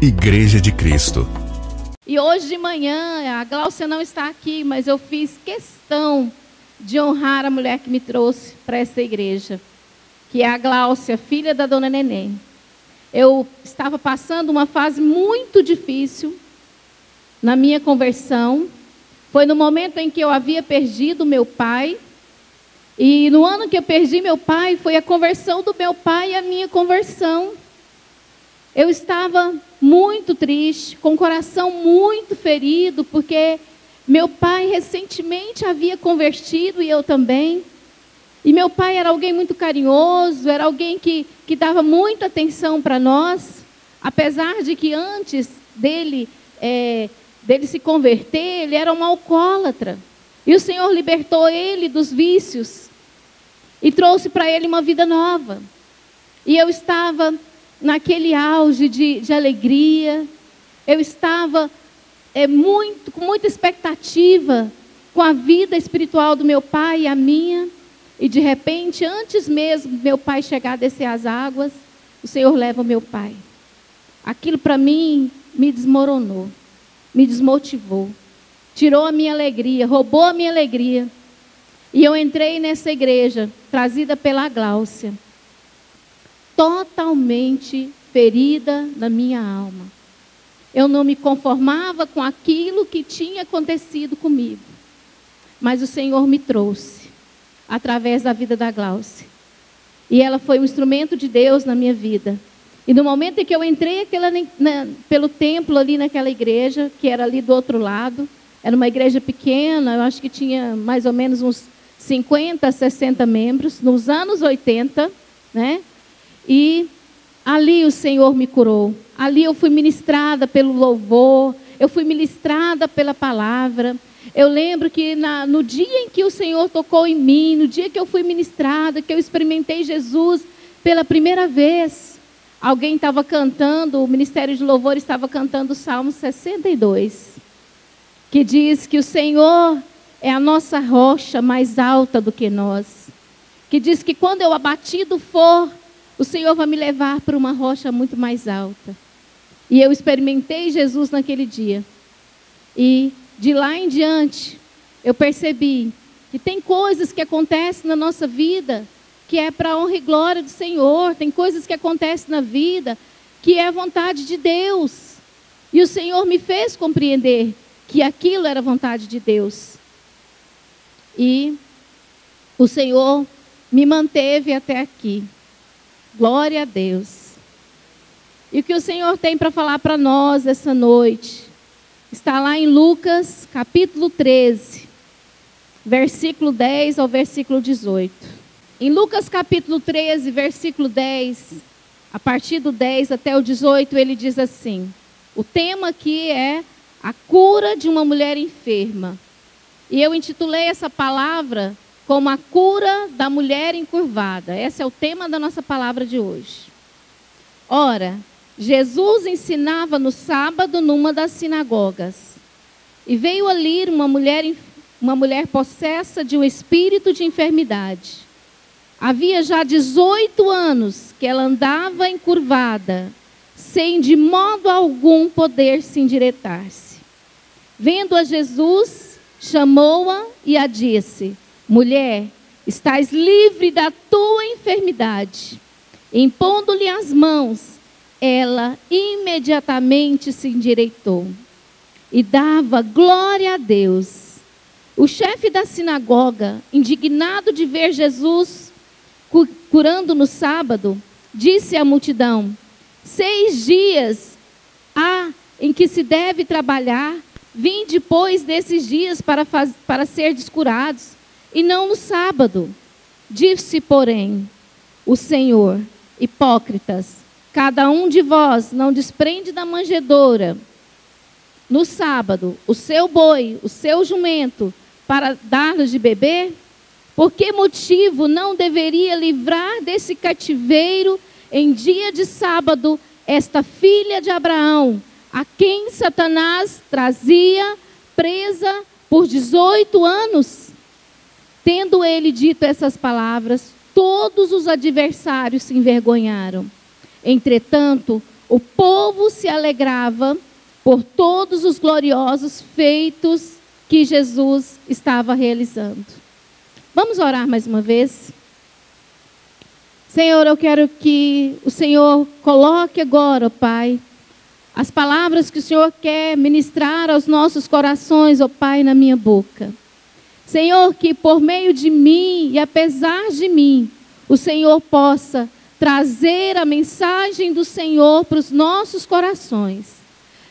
Igreja de Cristo. E hoje de manhã, a Gláucia não está aqui, mas eu fiz questão de honrar a mulher que me trouxe para essa igreja, que é a Gláucia, filha da dona Nenê. Eu estava passando uma fase muito difícil na minha conversão. Foi no momento em que eu havia perdido meu pai. E no ano que eu perdi meu pai, foi a conversão do meu pai e a minha conversão. Eu estava muito triste, com o coração muito ferido, porque meu pai recentemente havia convertido e eu também. E meu pai era alguém muito carinhoso, era alguém que dava muita atenção para nós, apesar de que antes dele se converter, ele era um alcoólatra. E o Senhor libertou ele dos vícios e trouxe para ele uma vida nova. E eu estava naquele auge de alegria, eu estava com muita expectativa com a vida espiritual do meu pai e a minha. E de repente, antes mesmo meu pai chegar a descer as águas, o Senhor leva o meu pai. Aquilo para mim me desmoronou, me desmotivou, tirou a minha alegria, roubou a minha alegria. E eu entrei nessa igreja, trazida pela Gláucia, totalmente ferida na minha alma. Eu não me conformava com aquilo que tinha acontecido comigo. Mas o Senhor me trouxe através da vida da Gláucia. E ela foi um instrumento de Deus na minha vida. E no momento em que eu entrei pelo templo ali naquela igreja, que era ali do outro lado, era uma igreja pequena, eu acho que tinha mais ou menos uns 50, 60 membros, nos anos 80, né? E ali o Senhor me curou. Ali eu fui ministrada pelo louvor, eu fui ministrada pela palavra. Eu lembro que no dia em que o Senhor tocou em mim, no dia que eu fui ministrada, que eu experimentei Jesus pela primeira vez, alguém estava cantando, o Ministério de Louvor estava cantando o Salmo 62, que diz que o Senhor é a nossa rocha mais alta do que nós, que diz que quando eu abatido for, o Senhor vai me levar para uma rocha muito mais alta. E eu experimentei Jesus naquele dia. E de lá em diante, eu percebi que tem coisas que acontecem na nossa vida que é para a honra e glória do Senhor. Tem coisas que acontecem na vida que é a vontade de Deus. E o Senhor me fez compreender que aquilo era a vontade de Deus. E o Senhor me manteve até aqui. Glória a Deus. E o que o Senhor tem para falar para nós essa noite está lá em Lucas, capítulo 13, versículo 10 ao versículo 18. Em Lucas, capítulo 13, versículo 10, a partir do 10 até o 18, ele diz assim: o tema aqui é a cura de uma mulher enferma. E eu intitulei essa palavra como a cura da mulher encurvada. Esse é o tema da nossa palavra de hoje. Ora, Jesus ensinava no sábado numa das sinagogas. E veio ali uma mulher possessa de um espírito de enfermidade. Havia já 18 anos que ela andava encurvada, sem de modo algum poder se endireitar-se. Vendo a Jesus, chamou-a e a disse: mulher, estás livre da tua enfermidade. Impondo-lhe as mãos, ela imediatamente se endireitou e dava glória a Deus. O chefe da sinagoga, indignado de ver Jesus curando no sábado, disse à multidão: 6 dias há em que se deve trabalhar, vim depois desses dias para serdes curados, e não no sábado. Disse, porém, o Senhor: hipócritas, cada um de vós não desprende da manjedoura no sábado o seu boi, o seu jumento, para dar-lhes de beber? Por que motivo não deveria livrar desse cativeiro em dia de sábado esta filha de Abraão, a quem Satanás trazia presa por 18 anos? Tendo ele dito essas palavras, todos os adversários se envergonharam. Entretanto, O povo se alegrava por todos os gloriosos feitos que Jesus estava realizando. Vamos orar mais uma vez? Senhor, eu quero que o Senhor coloque agora, ó Pai, as palavras que o Senhor quer ministrar aos nossos corações, ó Pai, na minha boca. Senhor, que por meio de mim e apesar de mim, o Senhor possa trazer a mensagem do Senhor para os nossos corações.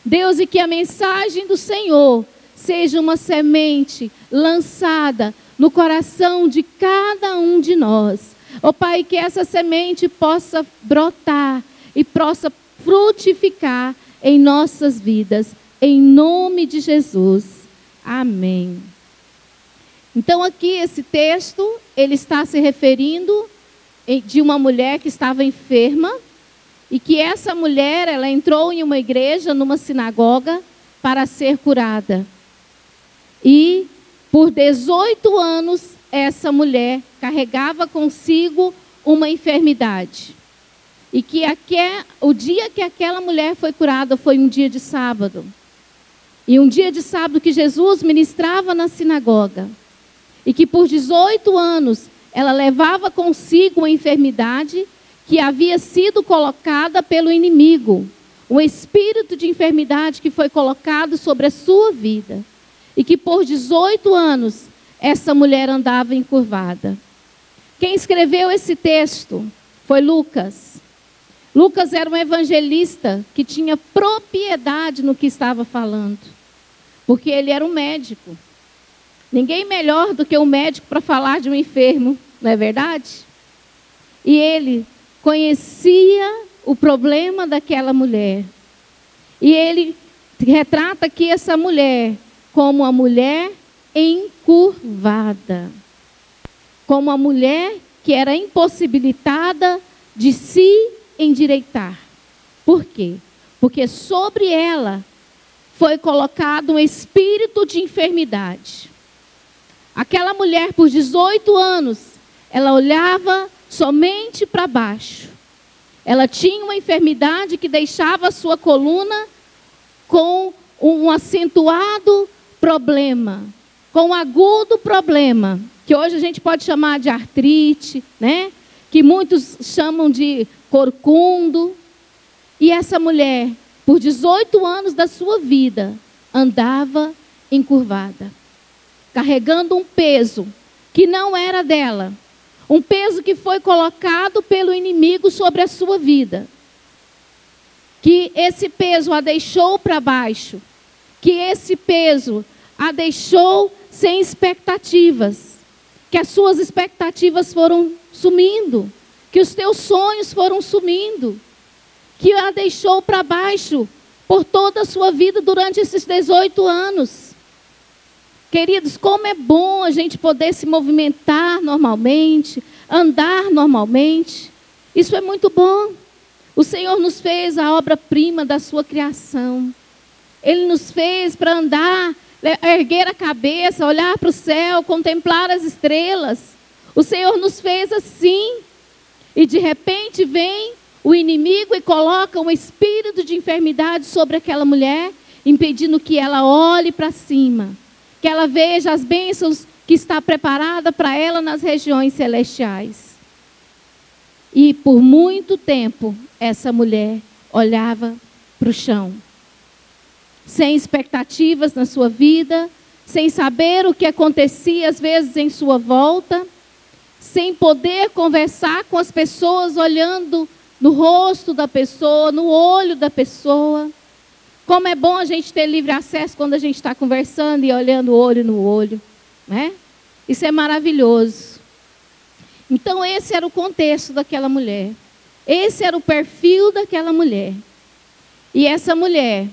Deus, e que a mensagem do Senhor seja uma semente lançada no coração de cada um de nós. Ó Pai, que essa semente possa brotar e possa frutificar em nossas vidas, em nome de Jesus. Amém. Então aqui esse texto, ele está se referindo de uma mulher que estava enferma, e que essa mulher, ela entrou em uma igreja, numa sinagoga, para ser curada. E por 18 anos, essa mulher carregava consigo uma enfermidade. E que o dia que aquela mulher foi curada foi um dia de sábado. E um dia de sábado que Jesus ministrava na sinagoga. E que por 18 anos ela levava consigo uma enfermidade que havia sido colocada pelo inimigo. Um espírito de enfermidade que foi colocado sobre a sua vida. E que por 18 anos essa mulher andava encurvada. Quem escreveu esse texto foi Lucas. Lucas era um evangelista que tinha propriedade no que estava falando. Porque ele era um médico. Ninguém melhor do que um médico para falar de um enfermo, não é verdade? E ele conhecia o problema daquela mulher. E ele retrata aqui essa mulher como uma mulher encurvada. Como uma mulher que era impossibilitada de se endireitar. Por quê? Porque sobre ela foi colocado um espírito de enfermidade. Aquela mulher, por 18 anos, ela olhava somente para baixo. Ela tinha uma enfermidade que deixava a sua coluna com um acentuado problema, com um agudo problema, que hoje a gente pode chamar de artrite, né? Que muitos chamam de corcundo. E essa mulher, por 18 anos da sua vida, andava encurvada, carregando um peso que não era dela. Um peso que foi colocado pelo inimigo sobre a sua vida. Que esse peso a deixou para baixo. Que esse peso a deixou sem expectativas. Que as suas expectativas foram sumindo. Que os teus sonhos foram sumindo. Que a deixou para baixo por toda a sua vida durante esses 18 anos. Queridos, como é bom a gente poder se movimentar normalmente, andar normalmente. Isso é muito bom. O Senhor nos fez a obra-prima da sua criação. Ele nos fez para andar, erguer a cabeça, olhar para o céu, contemplar as estrelas. O Senhor nos fez assim. E de repente vem o inimigo e coloca um espírito de enfermidade sobre aquela mulher, impedindo que ela olhe para cima. Que ela veja as bênçãos que está preparada para ela nas regiões celestiais. E por muito tempo, essa mulher olhava para o chão. Sem expectativas na sua vida, sem saber o que acontecia às vezes em sua volta, sem poder conversar com as pessoas, olhando no rosto da pessoa, no olho da pessoa. Como é bom a gente ter livre acesso quando a gente está conversando e olhando olho no olho, né? Isso é maravilhoso. Então esse era o contexto daquela mulher. Esse era o perfil daquela mulher. E essa mulher,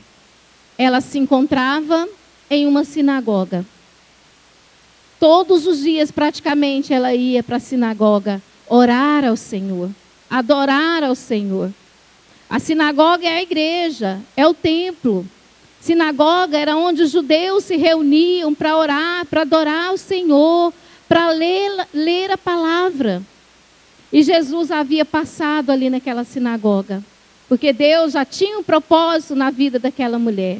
ela se encontrava em uma sinagoga. Todos os dias praticamente ela ia para a sinagoga orar ao Senhor, adorar ao Senhor. A sinagoga é a igreja, é o templo. Sinagoga era onde os judeus se reuniam para orar, para adorar o Senhor, para ler a palavra. E Jesus havia passado ali naquela sinagoga. Porque Deus já tinha um propósito na vida daquela mulher.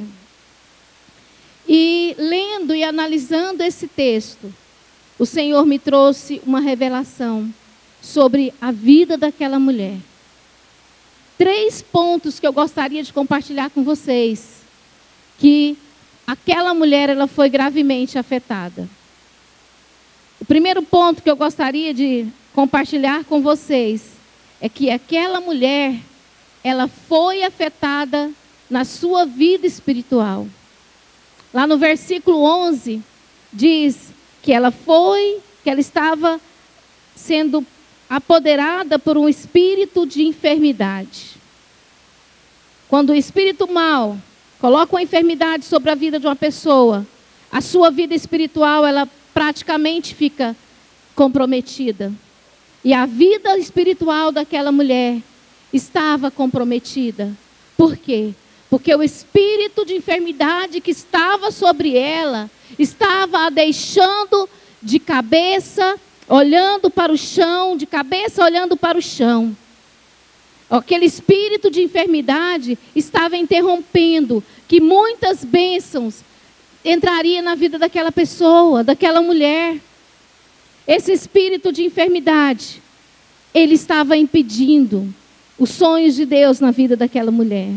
E lendo e analisando esse texto, o Senhor me trouxe uma revelação sobre a vida daquela mulher. 3 pontos que eu gostaria de compartilhar com vocês. Que aquela mulher, ela foi gravemente afetada. O primeiro ponto que eu gostaria de compartilhar com vocês é que aquela mulher, ela foi afetada na sua vida espiritual. Lá no versículo 11, diz que ela estava sendo apoderada por um espírito de enfermidade. Quando o espírito mau coloca uma enfermidade sobre a vida de uma pessoa, a sua vida espiritual, ela praticamente fica comprometida. E a vida espiritual daquela mulher estava comprometida. Por quê? Porque o espírito de enfermidade que estava sobre ela, estava a deixando de cabeça, olhando para o chão, de cabeça olhando para o chão. Aquele espírito de enfermidade estava interrompendo que muitas bênçãos entrariam na vida daquela pessoa, daquela mulher. Esse espírito de enfermidade, ele estava impedindo os sonhos de Deus na vida daquela mulher.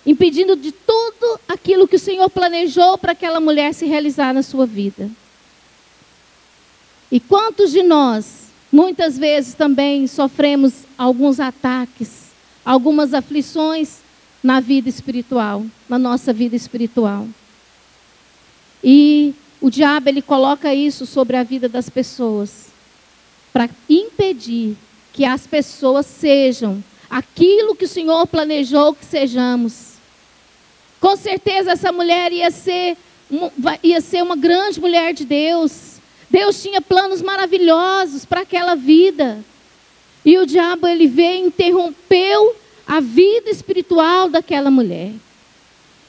Impedindo de tudo aquilo que o Senhor planejou para aquela mulher se realizar na sua vida. E quantos de nós, muitas vezes também sofremos alguns ataques, algumas aflições na vida espiritual, na nossa vida espiritual. E o diabo, ele coloca isso sobre a vida das pessoas, para impedir que as pessoas sejam aquilo que o Senhor planejou que sejamos. Com certeza essa mulher ia ser uma grande mulher de Deus. Deus tinha planos maravilhosos para aquela vida. E o diabo, ele veio e interrompeu a vida espiritual daquela mulher.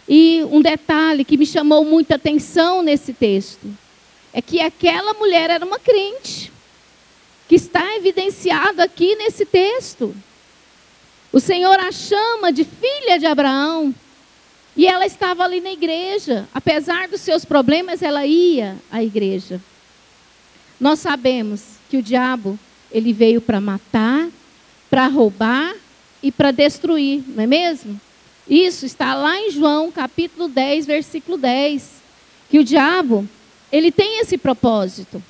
E um detalhe que me chamou muita atenção nesse texto, é que aquela mulher era uma crente, que está evidenciado aqui nesse texto. O Senhor a chama de filha de Abraão. E ela estava ali na igreja. Apesar dos seus problemas, ela ia à igreja. Nós sabemos que o diabo, ele veio para matar, para roubar e para destruir, não é mesmo? Isso está lá em João, capítulo 10, versículo 10. Que o diabo, ele tem esse propósito.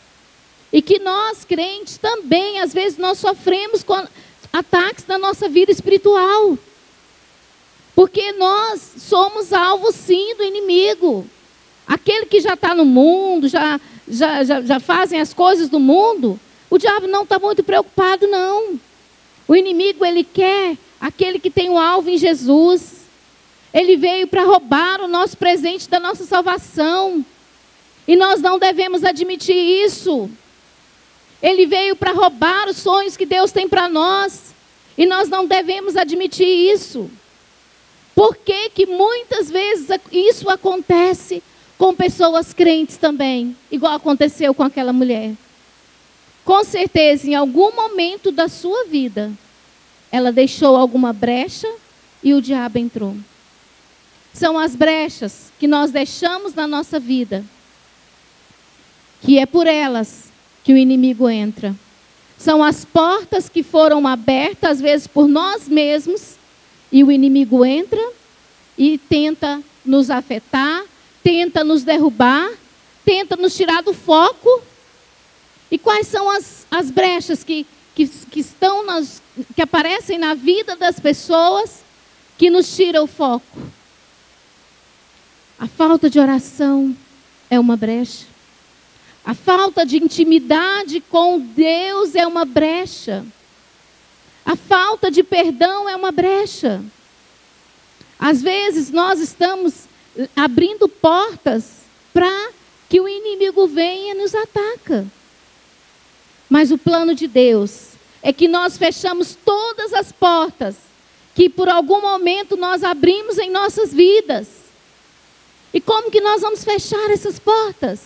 E que nós, crentes, também, às vezes, nós sofremos com ataques na nossa vida espiritual. Porque nós somos alvo, sim, do inimigo. Aquele que já está no mundo, já fazem as coisas do mundo, o diabo não está muito preocupado, não. O inimigo, ele quer aquele que tem o alvo em Jesus. Ele veio para roubar o nosso presente da nossa salvação. E nós não devemos admitir isso. Ele veio para roubar os sonhos que Deus tem para nós. E nós não devemos admitir isso. Por que que muitas vezes isso acontece com pessoas crentes também? Igual aconteceu com aquela mulher. Com certeza, em algum momento da sua vida, ela deixou alguma brecha e o diabo entrou. São as brechas que nós deixamos na nossa vida, que é por elas que o inimigo entra. São as portas que foram abertas, às vezes por nós mesmos, e o inimigo entra e tenta nos afetar, tenta nos derrubar, tenta nos tirar do foco. E quais são as brechas que aparecem na vida das pessoas que nos tiram o foco? A falta de oração é uma brecha. A falta de intimidade com Deus é uma brecha. A falta de perdão é uma brecha. Às vezes nós estamos abrindo portas para que o inimigo venha e nos ataca. Mas o plano de Deus é que nós fechamos todas as portas que por algum momento nós abrimos em nossas vidas. E como que nós vamos fechar essas portas?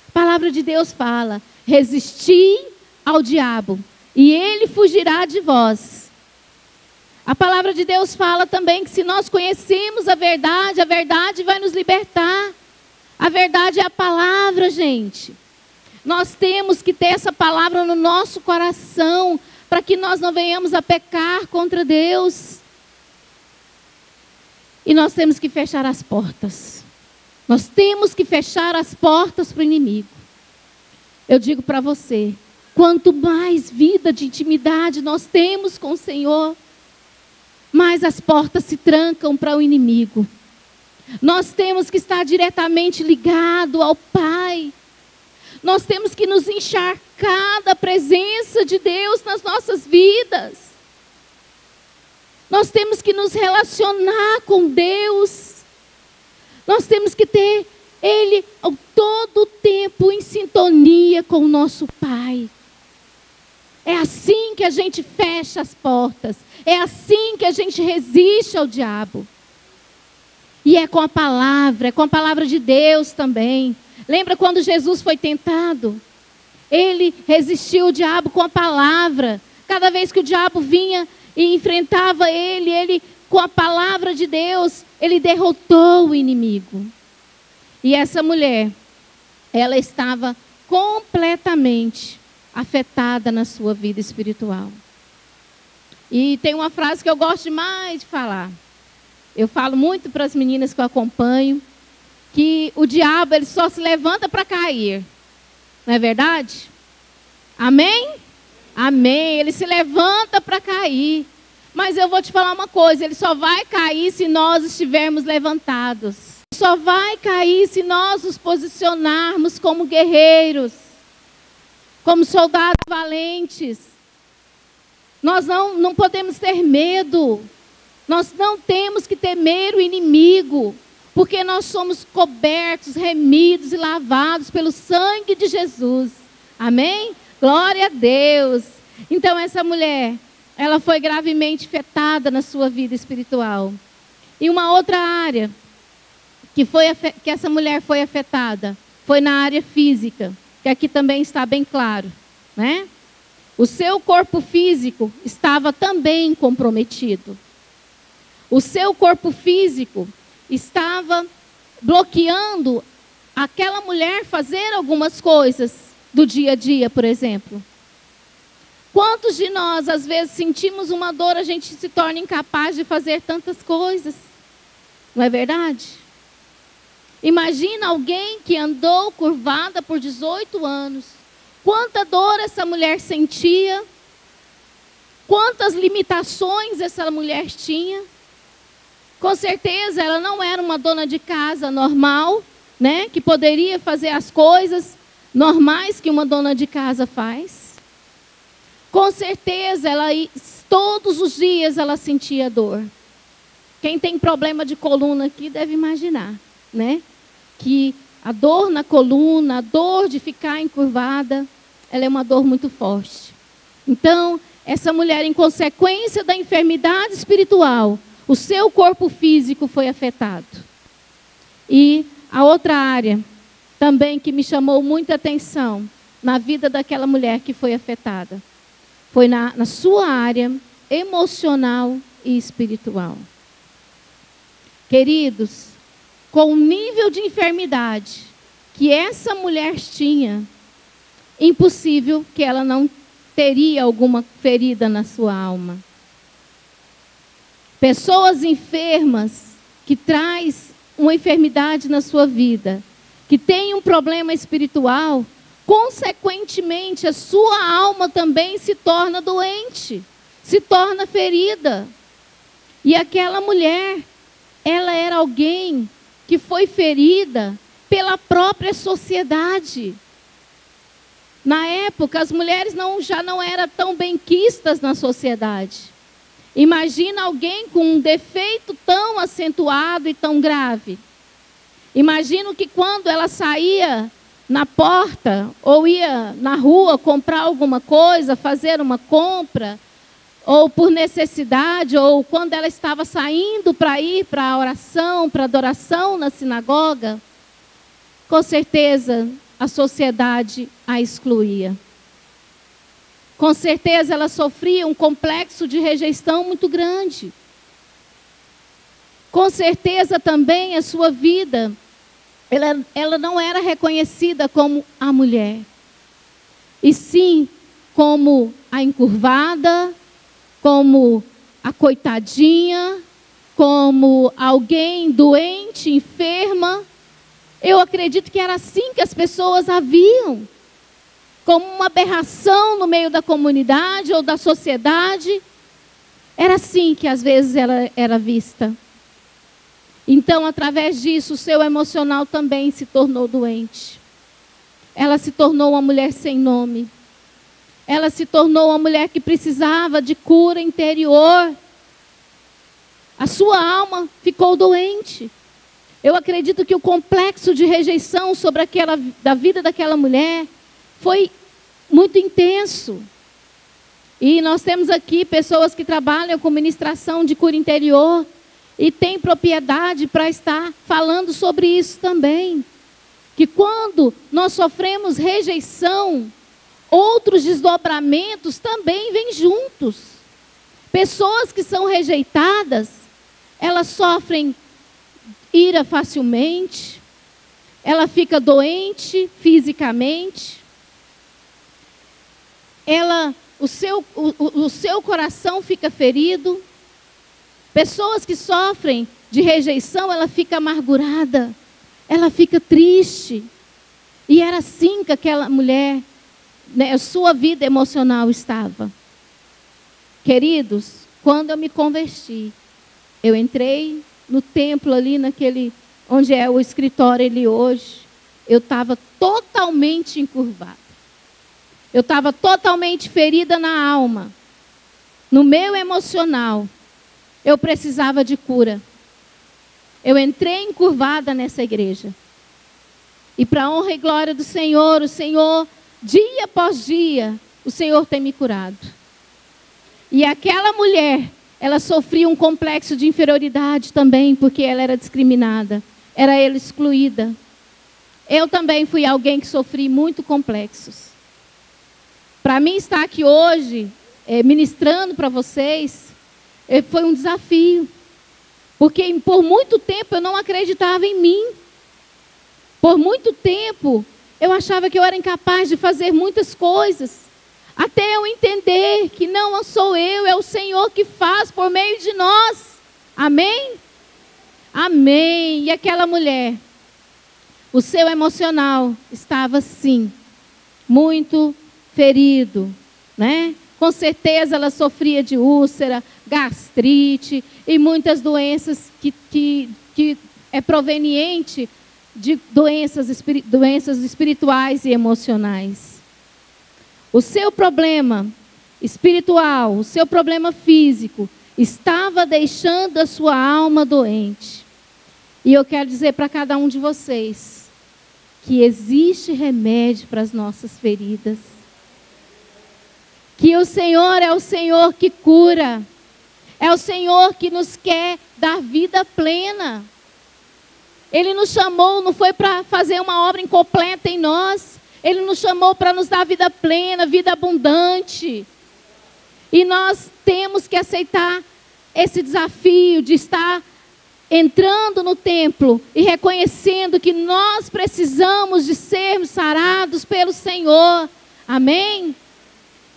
A palavra de Deus fala: resisti ao diabo e ele fugirá de vós. A palavra de Deus fala também que se nós conhecemos a verdade vai nos libertar. A verdade é a palavra, gente. Nós temos que ter essa palavra no nosso coração, para que nós não venhamos a pecar contra Deus. E nós temos que fechar as portas. Nós temos que fechar as portas para o inimigo. Eu digo para você, quanto mais vida de intimidade nós temos com o Senhor, mais as portas se trancam para o inimigo. Nós temos que estar diretamente ligado ao Pai. Nós temos que nos encharcar da presença de Deus nas nossas vidas. Nós temos que nos relacionar com Deus. Nós temos que ter Ele todo o tempo em sintonia com o nosso Pai. É assim que a gente fecha as portas. É assim que a gente resiste ao diabo. E é com a palavra de Deus também. Lembra quando Jesus foi tentado? Ele resistiu ao diabo com a palavra. Cada vez que o diabo vinha e enfrentava ele com a palavra de Deus, ele derrotou o inimigo. E essa mulher, ela estava completamente afetada na sua vida espiritual. E tem uma frase que eu gosto demais de falar. Eu falo muito para as meninas que eu acompanho, que o diabo ele só se levanta para cair. Não é verdade? Amém? Amém. Ele se levanta para cair. Mas eu vou te falar uma coisa, ele só vai cair se nós estivermos levantados. Só vai cair se nós nos posicionarmos como guerreiros, como soldados valentes. Nós não podemos ter medo. Nós não temos que temer o inimigo, porque nós somos cobertos, remidos e lavados pelo sangue de Jesus. Amém? Glória a Deus. Então essa mulher, ela foi gravemente afetada na sua vida espiritual. E uma outra área que essa mulher foi afetada foi na área física, que aqui também está bem claro, né? O seu corpo físico estava também comprometido. O seu corpo físico estava bloqueando aquela mulher fazer algumas coisas do dia a dia, por exemplo. Quantos de nós, às vezes, sentimos uma dor, a gente se torna incapaz de fazer tantas coisas? Não é verdade? Imagina alguém que andou curvada por 18 anos. Quanta dor essa mulher sentia. Quantas limitações essa mulher tinha. Com certeza, ela não era uma dona de casa normal, né? Que poderia fazer as coisas normais que uma dona de casa faz. Com certeza, todos os dias ela sentia dor. Quem tem problema de coluna aqui deve imaginar, né? Que a dor na coluna, a dor de ficar encurvada, ela é uma dor muito forte. Então, essa mulher, em consequência da enfermidade espiritual, o seu corpo físico foi afetado. E a outra área também que me chamou muita atenção na vida daquela mulher que foi afetada foi na sua área emocional e espiritual. Queridos, com o nível de enfermidade que essa mulher tinha, impossível que ela não teria alguma ferida na sua alma. Pessoas enfermas que traz uma enfermidade na sua vida, que tem um problema espiritual, consequentemente a sua alma também se torna doente, se torna ferida. E aquela mulher, ela era alguém que foi ferida pela própria sociedade. Na época, as mulheres já não eram tão benquistas na sociedade. Imagina alguém com um defeito tão acentuado e tão grave. Imagino que quando ela saía na porta ou ia na rua comprar alguma coisa, fazer uma compra, ou por necessidade, ou quando ela estava saindo para ir para a oração, para a adoração na sinagoga, com certeza a sociedade a excluía. Com certeza ela sofria um complexo de rejeição muito grande. Com certeza também a sua vida, ela não era reconhecida como a mulher, e sim como a encurvada, como a coitadinha, como alguém doente, enferma. Eu acredito que era assim que as pessoas a viam, como uma aberração no meio da comunidade ou da sociedade. Era assim que às vezes ela era vista. Então, através disso, o seu emocional também se tornou doente. Ela se tornou uma mulher sem nome. Ela se tornou uma mulher que precisava de cura interior. A sua alma ficou doente. Eu acredito que o complexo de rejeição sobre da vida daquela mulher foi muito intenso. E nós temos aqui pessoas que trabalham com ministração de cura interior e têm propriedade para estar falando sobre isso também. Que quando nós sofremos rejeição, outros desdobramentos também vêm juntos. Pessoas que são rejeitadas, elas sofrem ira facilmente, ela fica doente fisicamente, o seu coração fica ferido. Pessoas que sofrem de rejeição, ela fica amargurada, ela fica triste. E era assim que aquela mulher, né, a sua vida emocional estava. Queridos, quando eu me converti, eu entrei no templo ali, onde é o escritório ali hoje, eu estava totalmente encurvada. Eu estava totalmente ferida na alma, no meu emocional. Eu precisava de cura. Eu entrei encurvada nessa igreja. E para a honra e glória do Senhor, o Senhor, dia após dia, o Senhor tem me curado. E aquela mulher, ela sofria um complexo de inferioridade também, porque ela era discriminada, era ela excluída. Eu também fui alguém que sofri muito complexos. Para mim estar aqui hoje, ministrando para vocês, foi um desafio. Porque por muito tempo eu não acreditava em mim. Por muito tempo eu achava que eu era incapaz de fazer muitas coisas. Até eu entender que não sou eu, é o Senhor que faz por meio de nós. Amém? Amém. E aquela mulher, o seu emocional estava sim, muito ferido, né? Com certeza ela sofria de úlcera, gastrite e muitas doenças que é proveniente de doenças espirituais e emocionais. O seu problema espiritual, o seu problema físico, estava deixando a sua alma doente. E eu quero dizer para cada um de vocês que existe remédio para as nossas feridas. Que o Senhor é o Senhor que cura. É o Senhor que nos quer dar vida plena. Ele nos chamou, não foi para fazer uma obra incompleta em nós. Ele nos chamou para nos dar vida plena, vida abundante. E nós temos que aceitar esse desafio de estar entrando no templo e reconhecendo que nós precisamos de sermos sarados pelo Senhor. Amém?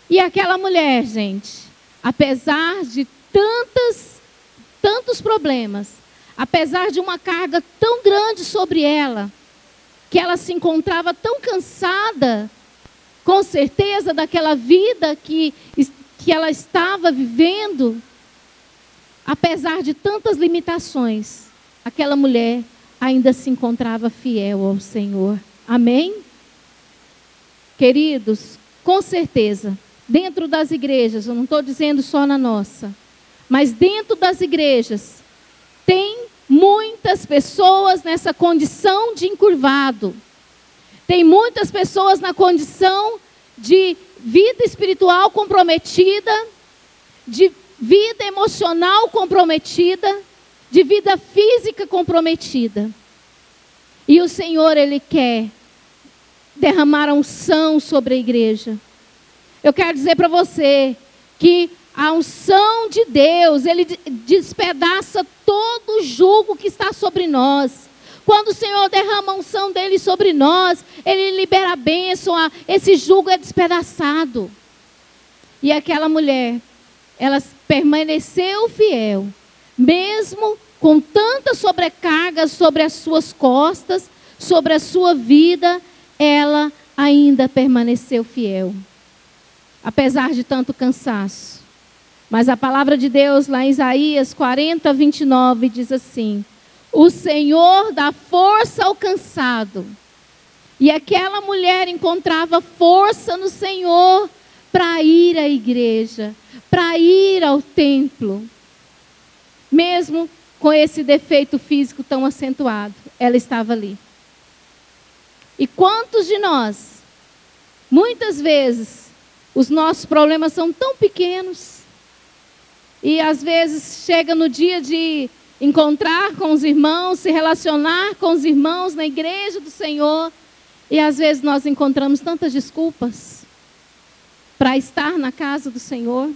E aquela mulher, gente, apesar de tantos problemas, apesar de uma carga tão grande sobre ela, que ela se encontrava tão cansada, com certeza, daquela vida que ela estava vivendo, apesar de tantas limitações, aquela mulher ainda se encontrava fiel ao Senhor. Amém? Queridos, com certeza, dentro das igrejas, eu não estou dizendo só na nossa, mas dentro das igrejas, tem muitas pessoas nessa condição de encurvado. Tem muitas pessoas na condição de vida espiritual comprometida, de vida emocional comprometida, de vida física comprometida. E o Senhor, Ele quer derramar a unção sobre a igreja. Eu quero dizer para você que a unção de Deus, Ele despedaça todo o jugo que está sobre nós. Quando o Senhor derrama a unção dEle sobre nós, Ele libera a bênção, esse jugo é despedaçado. E aquela mulher, ela permaneceu fiel, mesmo com tanta sobrecarga sobre as suas costas, sobre a sua vida, ela ainda permaneceu fiel, apesar de tanto cansaço. Mas a palavra de Deus, lá em Isaías 40, 29, diz assim: o Senhor dá força ao cansado. E aquela mulher encontrava força no Senhor para ir à igreja, para ir ao templo. Mesmo com esse defeito físico tão acentuado, ela estava ali. E quantos de nós, muitas vezes, os nossos problemas são tão pequenos, e às vezes chega no dia de encontrar com os irmãos, se relacionar com os irmãos na igreja do Senhor, e às vezes nós encontramos tantas desculpas para estar na casa do Senhor.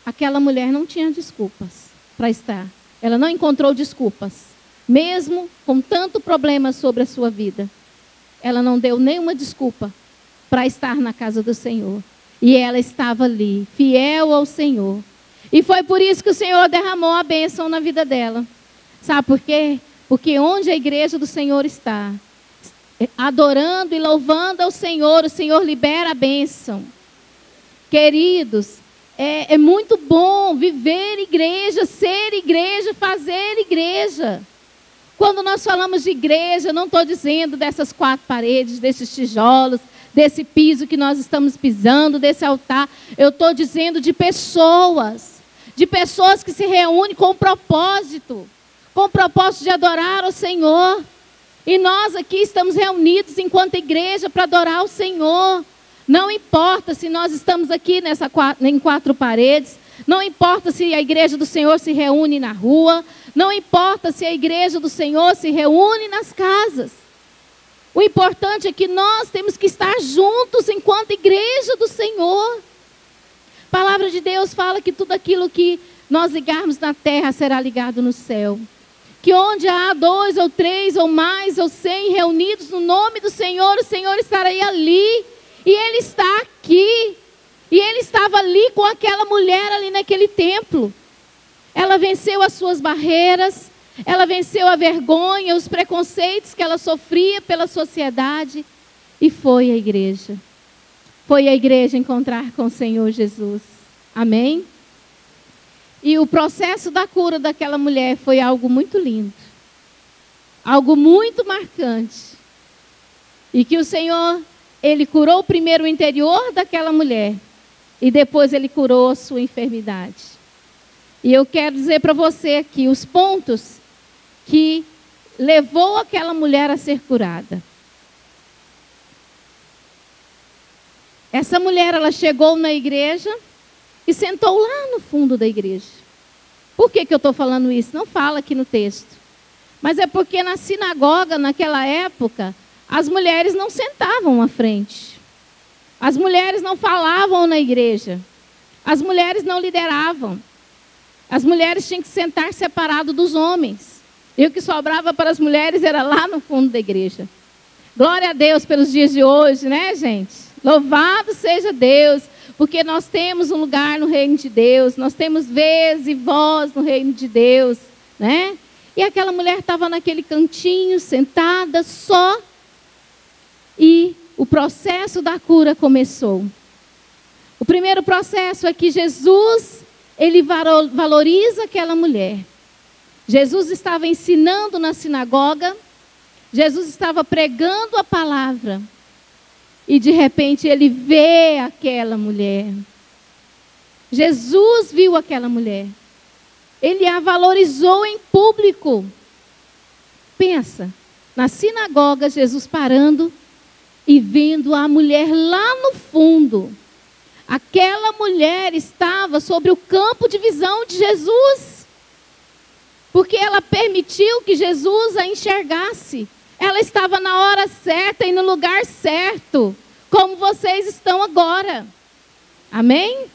Aquela mulher não tinha desculpas para estar. Ela não encontrou desculpas. Mesmo com tanto problema sobre a sua vida, ela não deu nenhuma desculpa para estar na casa do Senhor. E ela estava ali, fiel ao Senhor. E foi por isso que o Senhor derramou a bênção na vida dela. Sabe por quê? Porque onde a igreja do Senhor está, adorando e louvando ao Senhor, o Senhor libera a bênção. Queridos, é muito bom viver igreja, ser igreja, fazer igreja. Quando nós falamos de igreja, não estou dizendo dessas 4 paredes, desses tijolos, desse piso que nós estamos pisando, desse altar. Eu estou dizendo de pessoas que se reúnem com o propósito de adorar o Senhor. E nós aqui estamos reunidos enquanto igreja para adorar o Senhor. Não importa se nós estamos aqui em 4 paredes, não importa se a igreja do Senhor se reúne na rua, não importa se a igreja do Senhor se reúne nas casas. O importante é que nós temos que estar juntos enquanto igreja do Senhor. A palavra de Deus fala que tudo aquilo que nós ligarmos na terra será ligado no céu. Que onde há 2 ou 3 ou mais ou 100 reunidos no nome do Senhor, o Senhor estará ali. E Ele está aqui. E Ele estava ali com aquela mulher ali naquele templo. Ela venceu as suas barreiras. Ela venceu a vergonha, os preconceitos que ela sofria pela sociedade. E foi à igreja. Foi à igreja encontrar com o Senhor Jesus. Amém? E o processo da cura daquela mulher foi algo muito lindo. Algo muito marcante. E que o Senhor, Ele curou primeiro o interior daquela mulher. E depois Ele curou a sua enfermidade. E eu quero dizer para você aqui os pontos que levou aquela mulher a ser curada. Essa mulher, ela chegou na igreja e sentou lá no fundo da igreja. Por que eu estou falando isso? Não fala aqui no texto. Mas é porque na sinagoga, naquela época, as mulheres não sentavam à frente. As mulheres não falavam na igreja. As mulheres não lideravam. As mulheres tinham que sentar separado dos homens. E o que sobrava para as mulheres era lá no fundo da igreja. Glória a Deus pelos dias de hoje, né, gente? Louvado seja Deus, porque nós temos um lugar no reino de Deus, nós temos vez e voz no reino de Deus, né? E aquela mulher estava naquele cantinho, sentada só, e o processo da cura começou. O primeiro processo é que Jesus, Ele valoriza aquela mulher. Jesus estava ensinando na sinagoga, Jesus estava pregando a palavra, e de repente Ele vê aquela mulher. Jesus viu aquela mulher. Ele a valorizou em público. Pensa, na sinagoga, Jesus parando e vendo a mulher lá no fundo. Aquela mulher estava sobre o campo de visão de Jesus. Porque ela permitiu que Jesus a enxergasse. Ela estava na hora certa e no lugar certo. como vocês estão agora. Amém?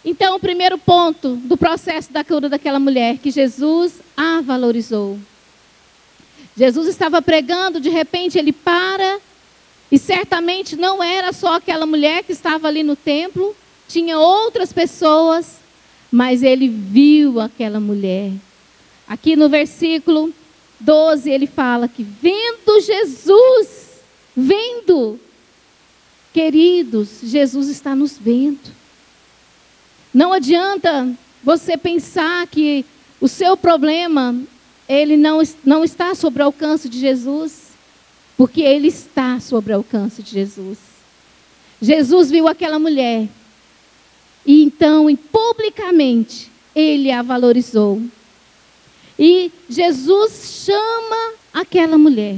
Então, o primeiro ponto do processo da cura daquela mulher, que Jesus a valorizou. Jesus estava pregando, de repente ele para, e certamente não era só aquela mulher que estava ali no templo, tinha outras pessoas, mas ele viu aquela mulher. Aqui no versículo 12 ele fala que vendo Jesus, queridos, Jesus está nos vendo. Não adianta você pensar que o seu problema, ele não está sobre o alcance de Jesus, porque ele está sobre o alcance de Jesus. Jesus viu aquela mulher, e então, publicamente, ele a valorizou. E Jesus chama aquela mulher.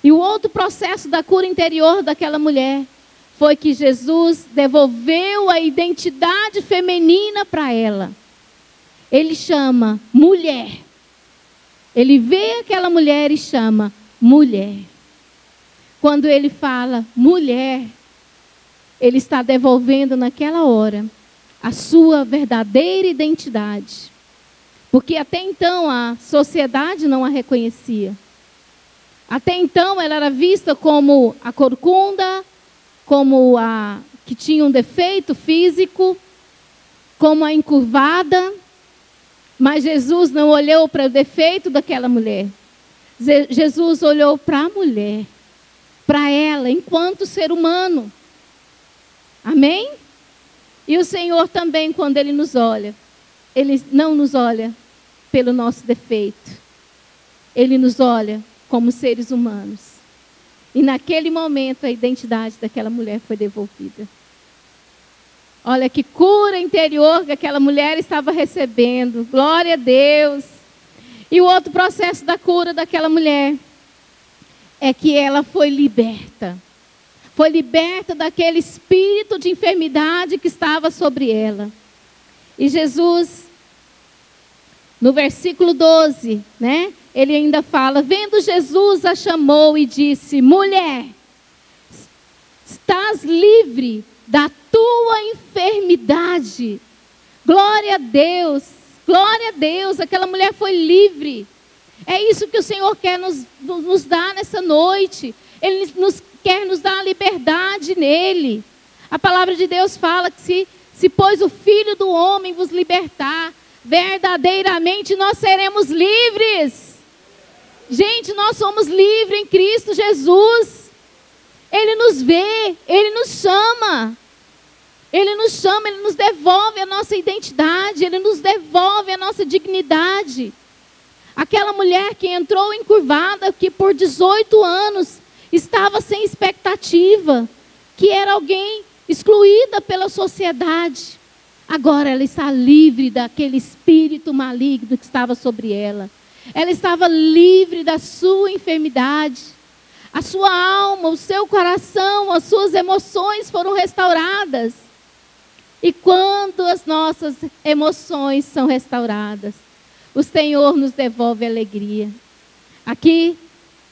E o outro processo da cura interior daquela mulher foi que Jesus devolveu a identidade feminina para ela. Ele chama mulher. Ele vê aquela mulher e chama mulher. Quando ele fala mulher, ele está devolvendo naquela hora a sua verdadeira identidade. Porque até então a sociedade não a reconhecia. Até então ela era vista como a corcunda, como a que tinha um defeito físico, como a encurvada. Mas Jesus não olhou para o defeito daquela mulher. Jesus olhou para a mulher, para ela, enquanto ser humano. Amém? E o Senhor também, quando Ele nos olha, Ele não nos olha pelo nosso defeito. Ele nos olha como seres humanos. E naquele momento a identidade daquela mulher foi devolvida. Olha que cura interior que aquela mulher estava recebendo. Glória a Deus. E o outro processo da cura daquela mulher é que ela foi liberta. Foi liberta daquele espírito de enfermidade que estava sobre ela. E Jesus, no versículo 12, né? Ele ainda fala, vendo Jesus a chamou e disse, mulher, estás livre da tua enfermidade. Glória a Deus, glória a Deus, aquela mulher foi livre. É isso que o Senhor quer nos dar nessa noite. Ele quer nos dar a liberdade nele. A palavra de Deus fala que se pois o Filho do Homem vos libertar, verdadeiramente nós seremos livres. Gente, nós somos livres em Cristo Jesus. Ele nos vê, Ele nos chama. Ele nos chama, Ele nos devolve a nossa identidade, Ele nos devolve a nossa dignidade. Aquela mulher que entrou encurvada, que por 18 anos estava sem expectativa, que era alguém excluída pela sociedade. Agora ela está livre daquele espírito maligno que estava sobre ela. Ela estava livre da sua enfermidade. A sua alma, o seu coração, as suas emoções foram restauradas. E quando as nossas emoções são restauradas, o Senhor nos devolve alegria. Aqui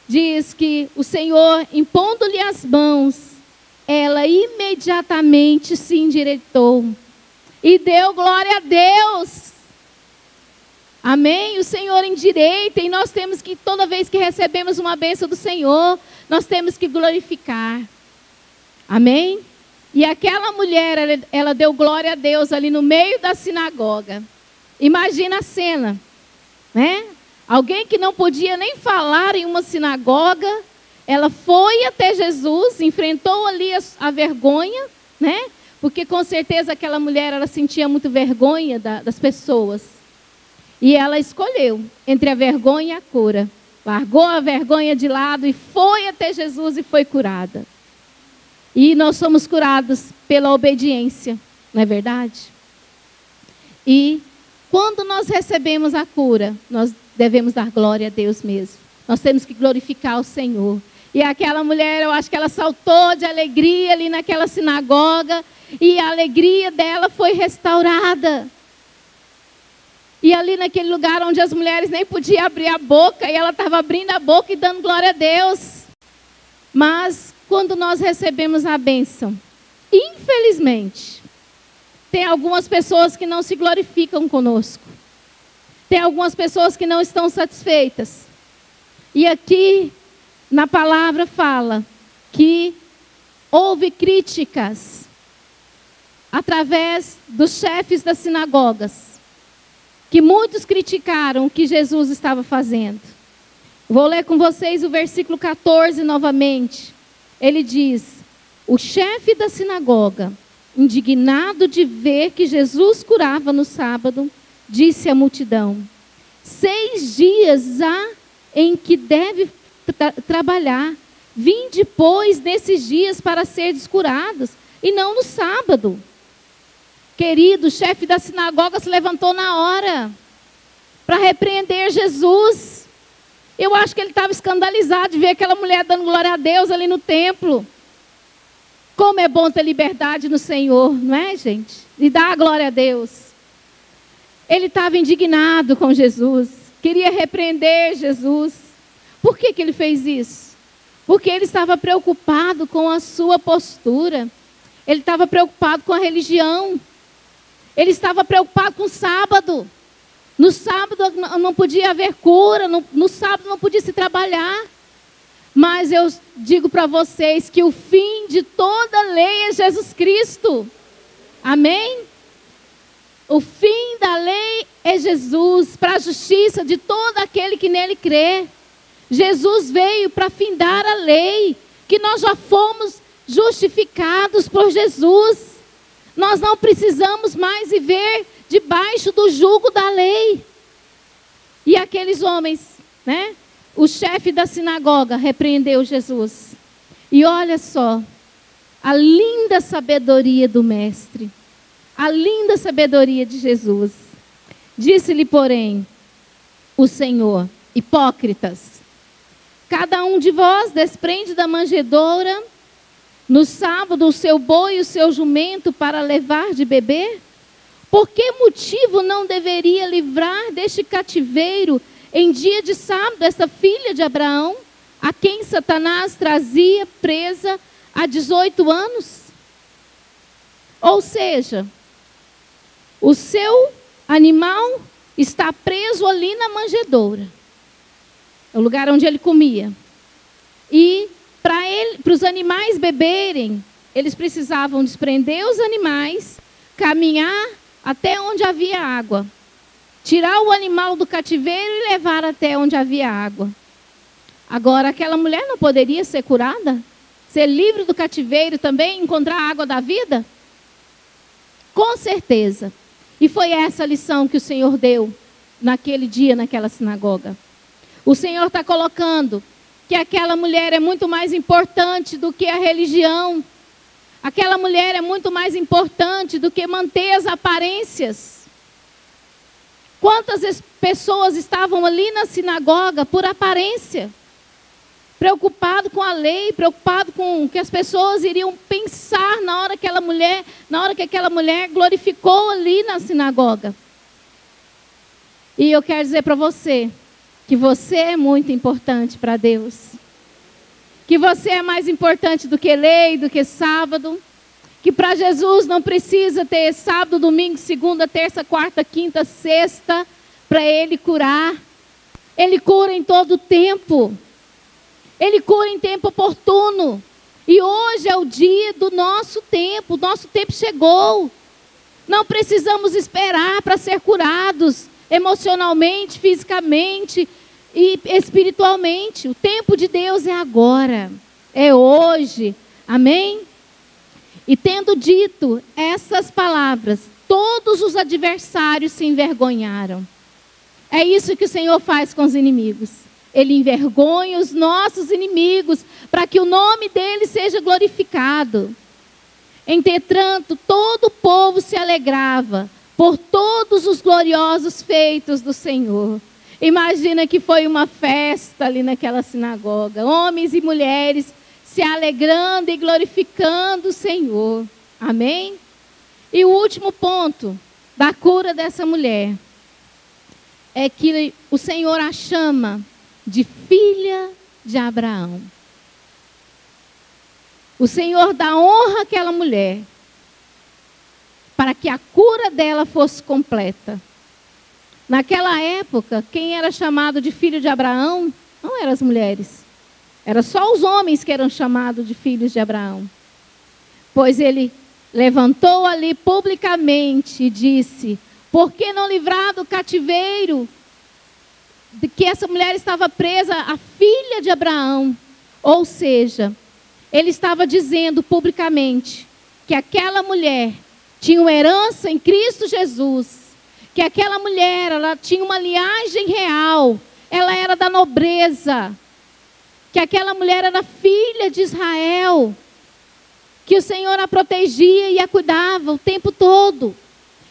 diz que o Senhor, impondo-lhe as mãos, ela imediatamente se endireitou e deu glória a Deus. Amém? O Senhor endireita e nós temos que, toda vez que recebemos uma bênção do Senhor, nós temos que glorificar. Amém? E aquela mulher, ela deu glória a Deus ali no meio da sinagoga. Imagina a cena, né? Alguém que não podia nem falar em uma sinagoga, ela foi até Jesus, enfrentou ali a vergonha, né? Porque com certeza aquela mulher, ela sentia muito vergonha das pessoas. E ela escolheu entre a vergonha e a cura. Largou a vergonha de lado e foi até Jesus e foi curada. E nós somos curados pela obediência, não é verdade? E quando nós recebemos a cura, nós devemos dar glória a Deus mesmo. Nós temos que glorificar o Senhor. E aquela mulher, eu acho que ela saltou de alegria ali naquela sinagoga. E a alegria dela foi restaurada. E ali naquele lugar onde as mulheres nem podiam abrir a boca, e ela estava abrindo a boca e dando glória a Deus. Mas quando nós recebemos a bênção, infelizmente, tem algumas pessoas que não se glorificam conosco. Tem algumas pessoas que não estão satisfeitas. E aqui, na palavra fala que houve críticas através dos chefes das sinagogas, que muitos criticaram o que Jesus estava fazendo. Vou ler com vocês o versículo 14 novamente. Ele diz: o chefe da sinagoga, indignado de ver que Jesus curava no sábado, disse à multidão: 6 dias há em que deve trabalhar. Vinde, pois, nesses dias para seres curados, e não no sábado. Querido, o chefe da sinagoga se levantou na hora para repreender Jesus. Eu acho que ele estava escandalizado de ver aquela mulher dando glória a Deus ali no templo. Como é bom ter liberdade no Senhor, não é, gente? E dar a glória a Deus. Ele estava indignado com Jesus, queria repreender Jesus. Por que ele fez isso? Porque ele estava preocupado com a sua postura. Ele estava preocupado com a religião. Ele estava preocupado com o sábado. No sábado não podia haver cura, no sábado não podia se trabalhar. Mas eu digo para vocês que o fim de toda lei é Jesus Cristo. Amém? O fim da lei é Jesus, para a justiça de todo aquele que nele crê. Jesus veio para findar a lei, que nós já fomos justificados por Jesus. Nós não precisamos mais viver debaixo do jugo da lei. E aqueles homens, né? O chefe da sinagoga repreendeu Jesus. E olha só, a linda sabedoria do mestre. A linda sabedoria de Jesus. Disse-lhe, porém, o Senhor: hipócritas, cada um de vós desprende da manjedoura no sábado o seu boi e o seu jumento para levar de beber? Por que motivo não deveria livrar deste cativeiro em dia de sábado essa filha de Abraão, a quem Satanás trazia presa há 18 anos? Ou seja, o seu animal está preso ali na manjedoura, é o lugar onde ele comia. E para os animais beberem, eles precisavam desprender os animais, caminhar até onde havia água, tirar o animal do cativeiro e levar até onde havia água. Agora, aquela mulher não poderia ser curada? Ser livre do cativeiro também, encontrar a água da vida? Com certeza. E foi essa a lição que o Senhor deu naquele dia, naquela sinagoga. O Senhor está colocando que aquela mulher é muito mais importante do que a religião. Aquela mulher é muito mais importante do que manter as aparências. Quantas pessoas estavam ali na sinagoga por aparência? Preocupado com a lei, preocupado com o que as pessoas iriam pensar na hora que aquela mulher glorificou ali na sinagoga. E eu quero dizer para você que você é muito importante para Deus. Que você é mais importante do que lei, do que sábado. Que para Jesus não precisa ter sábado, domingo, segunda, terça, quarta, quinta, sexta para Ele curar. Ele cura em todo tempo. Ele cura em tempo oportuno. E hoje é o dia do nosso tempo. O nosso tempo chegou. Não precisamos esperar para ser curados emocionalmente, fisicamente e espiritualmente. O tempo de Deus é agora. É hoje. Amém? E tendo dito essas palavras, todos os adversários se envergonharam. É isso que o Senhor faz com os inimigos. Ele envergonha os nossos inimigos para que o nome dele seja glorificado. Entretanto, todo o povo se alegrava por todos os gloriosos feitos do Senhor. Imagina que foi uma festa ali naquela sinagoga. Homens e mulheres se alegrando e glorificando o Senhor. Amém? E o último ponto da cura dessa mulher é que o Senhor a chama de filha de Abraão. O Senhor dá honra àquela mulher, para que a cura dela fosse completa. Naquela época, quem era chamado de filho de Abraão não eram as mulheres. Era só os homens que eram chamados de filhos de Abraão. Pois ele levantou ali publicamente e disse: por que não livrar do cativeiro de que essa mulher estava presa, a filha de Abraão? Ou seja, ele estava dizendo publicamente que aquela mulher tinha uma herança em Cristo Jesus, que aquela mulher, ela tinha uma linhagem real, ela era da nobreza, que aquela mulher era filha de Israel, que o Senhor a protegia e a cuidava o tempo todo.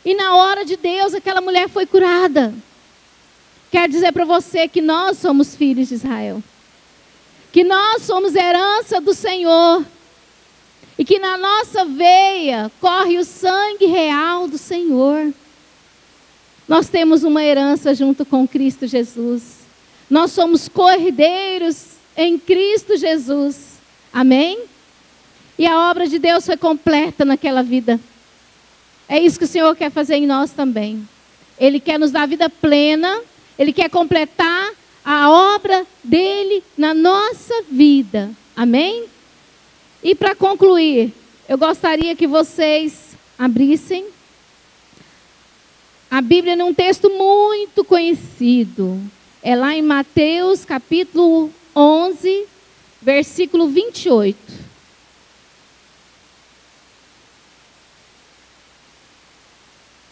E na hora de Deus, aquela mulher foi curada. Quero dizer para você que nós somos filhos de Israel, que nós somos herança do Senhor, e que na nossa veia corre o sangue real do Senhor. Nós temos uma herança junto com Cristo Jesus. Nós somos cordeiros em Cristo Jesus. Amém? E a obra de Deus foi completa naquela vida. É isso que o Senhor quer fazer em nós também. Ele quer nos dar vida plena. Ele quer completar a obra dele na nossa vida. Amém? E para concluir, eu gostaria que vocês abrissem a Bíblia num texto muito conhecido. É lá em Mateus capítulo 11, versículo 28.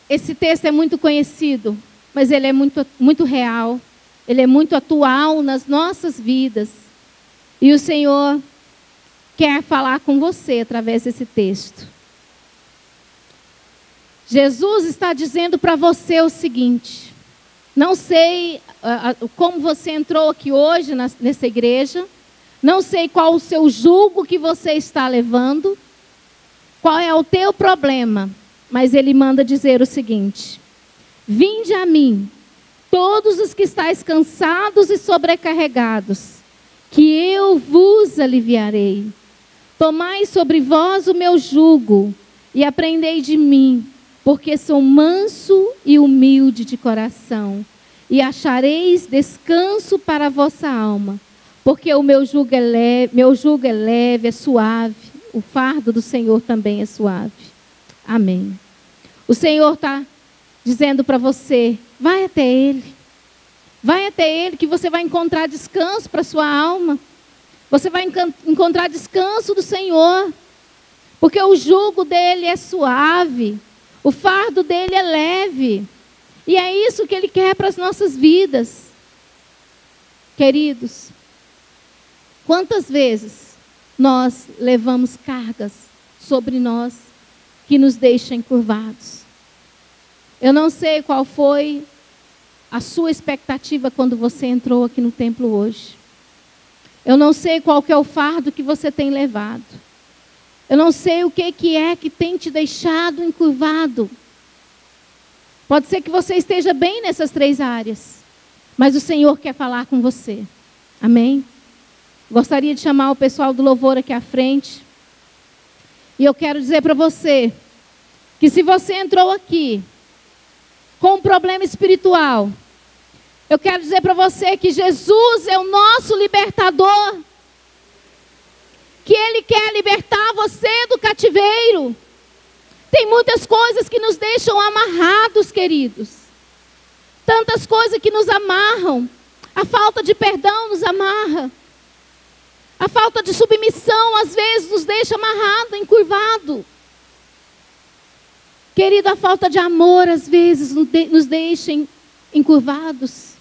Esse texto é muito conhecido, mas ele é muito real. Ele é muito atual nas nossas vidas. E o Senhor quer falar com você através desse texto. Jesus está dizendo para você o seguinte: não sei como você entrou aqui hoje nessa igreja, não sei qual o seu jugo que você está levando, qual é o teu problema, mas Ele manda dizer o seguinte: vinde a mim, todos os que estáis cansados e sobrecarregados, que eu vos aliviarei. Tomai sobre vós o meu jugo e aprendei de mim, porque sou manso e humilde de coração, e achareis descanso para a vossa alma, porque o meu jugo é leve, é suave, o fardo do Senhor também é suave. Amém. O Senhor está dizendo para você: vai até Ele. Vai até Ele que você vai encontrar descanso para a sua alma. Você vai encontrar descanso do Senhor. Porque o jugo dele é suave. O fardo dele é leve. E é isso que Ele quer para as nossas vidas. Queridos, quantas vezes nós levamos cargas sobre nós que nos deixam encurvados? Eu não sei qual foi a sua expectativa quando você entrou aqui no templo hoje. Eu não sei qual que é o fardo que você tem levado. Eu não sei o que é que tem te deixado encurvado. Pode ser que você esteja bem nessas 3 áreas, mas o Senhor quer falar com você. Amém? Gostaria de chamar o pessoal do louvor aqui à frente. E eu quero dizer para você que se você entrou aqui com um problema espiritual, eu quero dizer para você que Jesus é o nosso libertador. Que Ele quer libertar você do cativeiro. Tem muitas coisas que nos deixam amarrados, queridos. Tantas coisas que nos amarram. A falta de perdão nos amarra. A falta de submissão às vezes nos deixa amarrado, encurvado. Querido, a falta de amor às vezes nos deixa encurvados.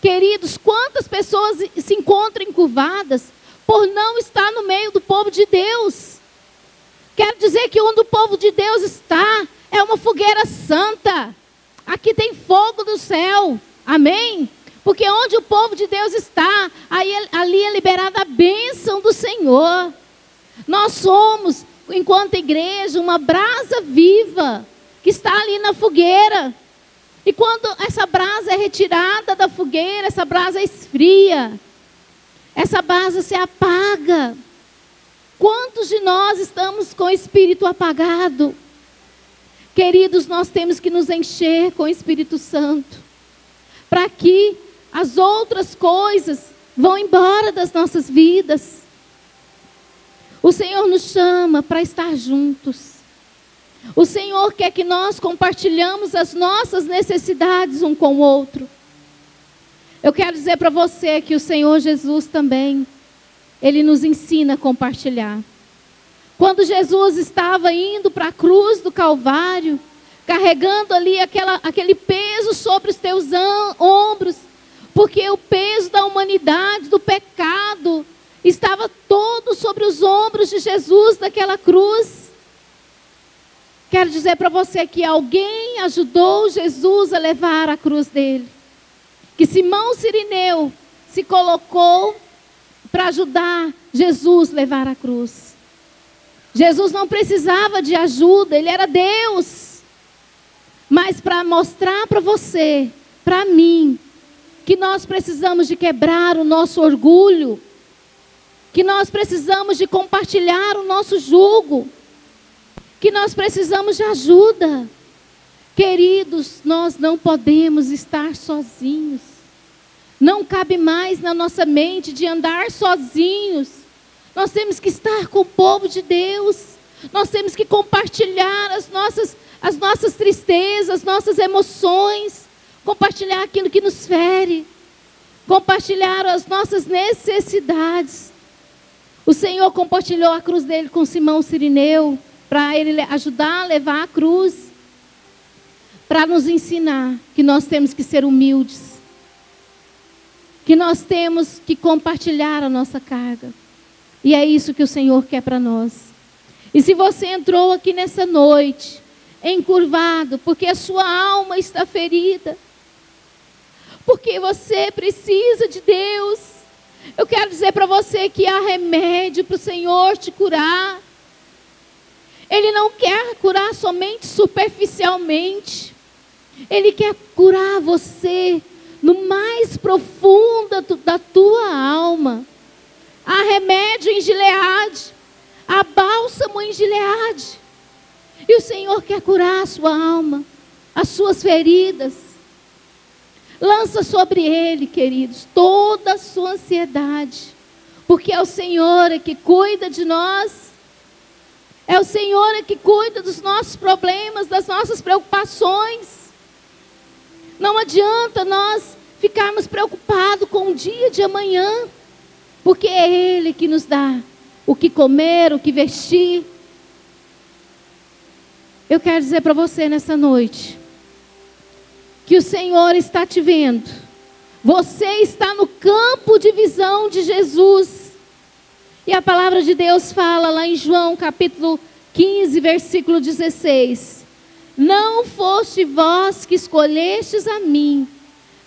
Queridos, quantas pessoas se encontram encurvadas por não estar no meio do povo de Deus? Quero dizer que onde o povo de Deus está é uma fogueira santa. Aqui tem fogo do céu. Amém? Porque onde o povo de Deus está, ali é liberada a bênção do Senhor. Nós somos, enquanto igreja, uma brasa viva que está ali na fogueira. E quando essa brasa é retirada da fogueira, essa brasa esfria. Essa brasa se apaga. Quantos de nós estamos com o espírito apagado? Queridos, nós temos que nos encher com o Espírito Santo, para que as outras coisas vão embora das nossas vidas. O Senhor nos chama para estar juntos. O Senhor quer que nós compartilhamos as nossas necessidades um com o outro. Eu quero dizer para você que o Senhor Jesus também, Ele nos ensina a compartilhar. Quando Jesus estava indo para a cruz do Calvário, carregando ali aquele peso sobre os teus ombros, porque o peso da humanidade, do pecado, estava todo sobre os ombros de Jesus daquela cruz. Quero dizer para você que alguém ajudou Jesus a levar a cruz dele. Que Simão Cirineu se colocou para ajudar Jesus a levar a cruz. Jesus não precisava de ajuda, Ele era Deus. Mas para mostrar para você, para mim, que nós precisamos de quebrar o nosso orgulho, que nós precisamos de compartilhar o nosso jugo, que nós precisamos de ajuda. Queridos, nós não podemos estar sozinhos. Não cabe mais na nossa mente de andar sozinhos. Nós temos que estar com o povo de Deus. Nós temos que compartilhar as nossas tristezas, as nossas emoções. Compartilhar aquilo que nos fere. Compartilhar as nossas necessidades. O Senhor compartilhou a cruz dele com Simão Cirineu, para ele ajudar a levar a cruz, para nos ensinar que nós temos que ser humildes, que nós temos que compartilhar a nossa carga. E é isso que o Senhor quer para nós. E se você entrou aqui nessa noite, encurvado, porque a sua alma está ferida, porque você precisa de Deus, eu quero dizer para você que há remédio para o Senhor te curar. Ele não quer curar somente superficialmente. Ele quer curar você no mais profundo da tua alma. Há remédio em Gileade. Há bálsamo em Gileade. E o Senhor quer curar a sua alma, as suas feridas. Lança sobre Ele, queridos, toda a sua ansiedade. Porque é o Senhor que cuida de nós. É o Senhor que cuida dos nossos problemas, das nossas preocupações. Não adianta nós ficarmos preocupados com o dia de amanhã, porque é Ele que nos dá o que comer, o que vestir. Eu quero dizer para você nessa noite, que o Senhor está te vendo. Você está no campo de visão de Jesus. E a palavra de Deus fala lá em João capítulo 15, versículo 16. Não foste vós que escolhestes a mim,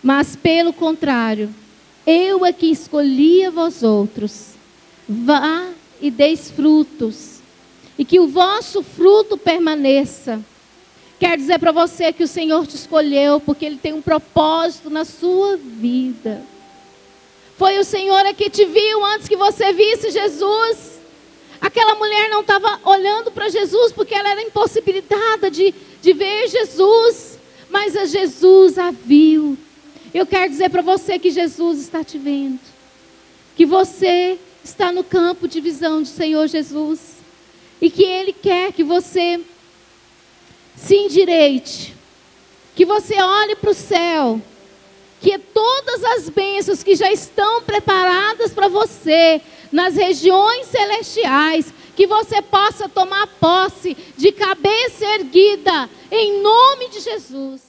mas pelo contrário, eu é que escolhi a vós outros. Vá e deis frutos, e que o vosso fruto permaneça. Quer dizer para você que o Senhor te escolheu, porque Ele tem um propósito na sua vida. Foi o Senhor que te viu antes que você visse Jesus. Aquela mulher não estava olhando para Jesus porque ela era impossibilitada de ver Jesus. Mas a Jesus a viu. Eu quero dizer para você que Jesus está te vendo. Que você está no campo de visão do Senhor Jesus. E que Ele quer que você se endireite. Que você olhe para o céu. Que todas as bênçãos que já estão preparadas para você nas regiões celestiais, que você possa tomar posse de cabeça erguida, em nome de Jesus.